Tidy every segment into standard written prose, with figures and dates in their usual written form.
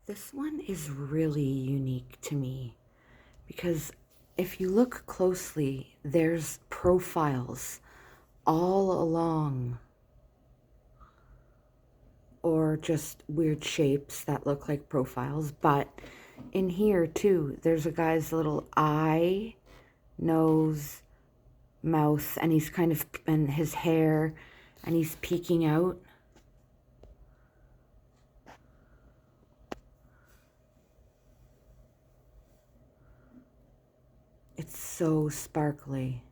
This one is really unique to me because if you look closely, there's profiles all along, or just weird shapes that look like profiles. But in here too, there's a guy's little eye, nose, mouth, and he's kind of, and his hair, and he's peeking out. It's so sparkly.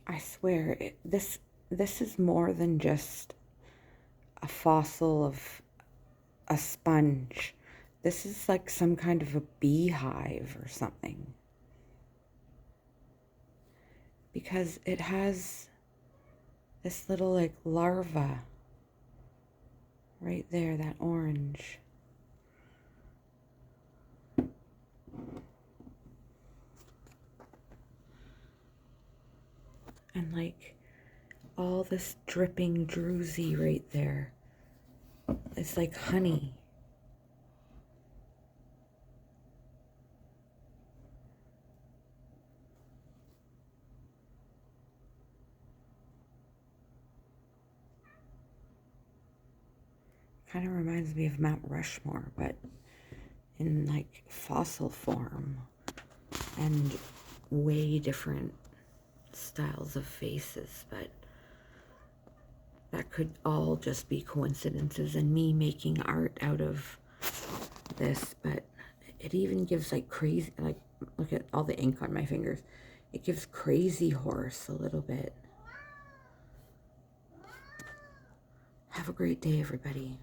I swear, this is more than just a fossil of a sponge. This is like some kind of a beehive or something. Because it has this little like larva right there, that orange. And like all this dripping druzy right there. It's like honey. Kind of reminds me of Mount Rushmore, but in like fossil form and way different styles of faces, but that could all just be coincidences and me making art out of this. But it even gives like crazy, like, look at all the ink on my fingers. It gives Crazy Horse a little bit. Have a great day, everybody.